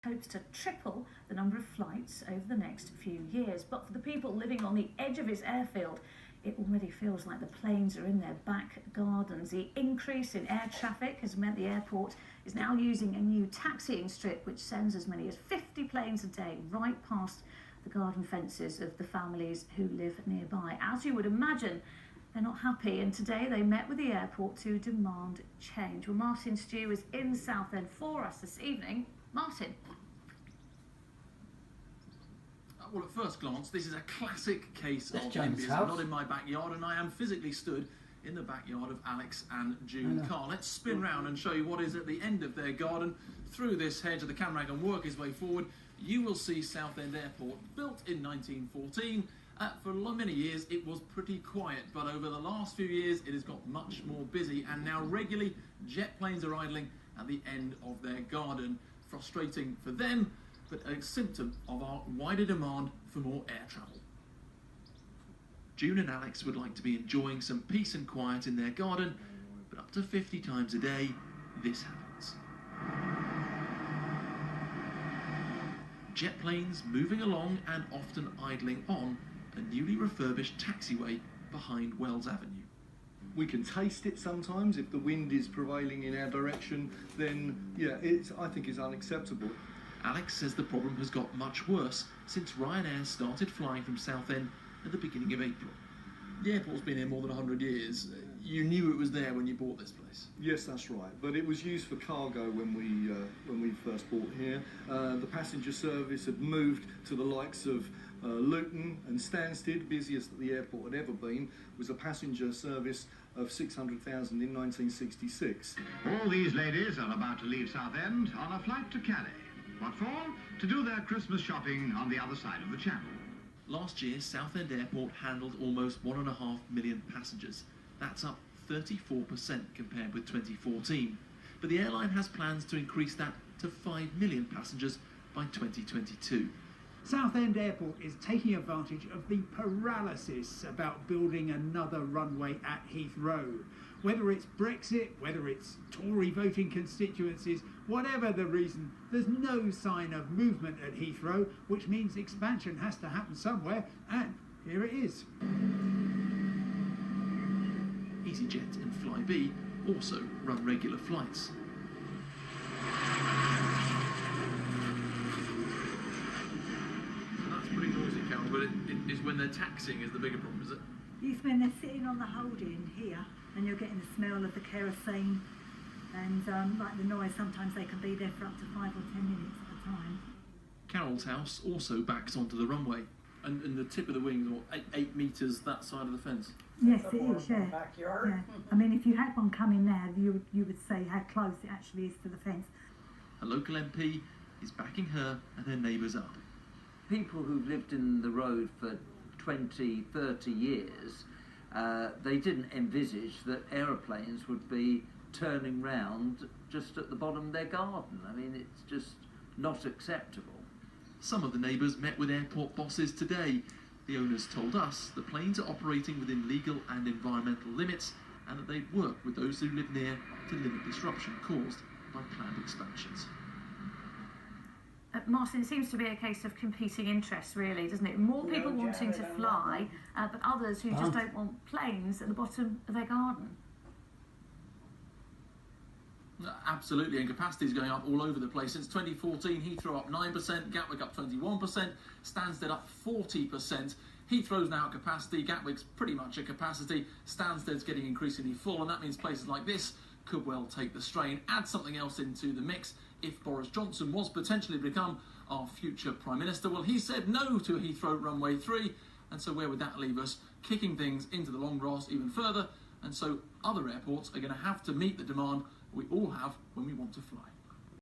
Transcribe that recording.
hopes to triple the number of flights over the next few years. But for the people living on the edge of his airfield, it already feels like the planes are in their back gardens. The increase in air traffic has meant the airport is now using a new taxiing strip which sends as many as 50 planes a day right past the garden fences of the families who live nearby. As you would imagine, they're not happy, and today they met with the airport to demand change. Well, Martin Stew is in Southend for us this evening. Martin. Well, at first glance, this is a classic case of NIMBYism. Not in my backyard, and I am physically stood in the backyard of Alex and June Carr. Let's spin round and show you what is at the end of their garden. Through this hedge, the camera can work his way forward. You will see Southend Airport, built in 1914. For many years, it was pretty quiet, but over the last few years, it has got much more busy, and now regularly, jet planes are idling at the end of their garden. Frustrating for them, but a symptom of our wider demand for more air travel. June and Alex would like to be enjoying some peace and quiet in their garden, but up to 50 times a day, this happens. Jet planes moving along and often idling on a newly refurbished taxiway behind Wells Avenue. We can taste it sometimes. If the wind is prevailing in our direction, then yeah, I think it's unacceptable. Alex says the problem has got much worse since Ryanair started flying from Southend at the beginning of April. The airport's been here more than 100 years. You knew it was there when you bought this place. Yes, that's right. But it was used for cargo when we first bought here. The passenger service had moved to the likes of Luton and Stansted. Busiest the airport had ever been was a passenger service of 600,000 in 1966. All these ladies are about to leave Southend on a flight to Calais. What for? To do their Christmas shopping on the other side of the Channel. Last year, Southend Airport handled almost 1.5 million passengers. That's up 34% compared with 2014. But the airline has plans to increase that to 5 million passengers by 2022. Southend Airport is taking advantage of the paralysis about building another runway at Heathrow. Whether it's Brexit, whether it's Tory voting constituencies, whatever the reason, there's no sign of movement at Heathrow, which means expansion has to happen somewhere, and here it is. EasyJet and Flybe also run regular flights. That's pretty noisy, Carol, but it is when they're taxiing is the bigger problem, is it? It's when they're sitting on the holding here and you're getting the smell of the kerosene and like the noise, sometimes they can be there for up to 5 or 10 minutes at a time. Carol's house also backs onto the runway, and the tip of the wing is what, 8 metres that side of the fence? Yes, it is, yeah. Backyard. Yeah. I mean, if you had one coming now, you would say how close it actually is to the fence. A local MP is backing her and her neighbours up. People who've lived in the road for 20, 30 years, they didn't envisage that aeroplanes would be turning round just at the bottom of their garden. I mean, it's just not acceptable. Some of the neighbours met with airport bosses today. The owners told us the planes are operating within legal and environmental limits and that they'd work with those who live near to limit disruption caused by planned expansions. Martin, it seems to be a case of competing interests, really, doesn't it? More people wanting to fly, but others who just don't want planes at the bottom of their garden. Absolutely, and capacity is going up all over the place. Since 2014, Heathrow up 9%, Gatwick up 21%, Stansted up 40%. Heathrow's now at capacity, Gatwick's pretty much at capacity, Stansted's getting increasingly full, and that means places like this could well take the strain. Add something else into the mix. If Boris Johnson was potentially to become our future Prime Minister, well, he said no to Heathrow Runway 3, and so where would that leave us? Kicking things into the long grass even further, and so other airports are going to have to meet the demand we all have when we want to fly.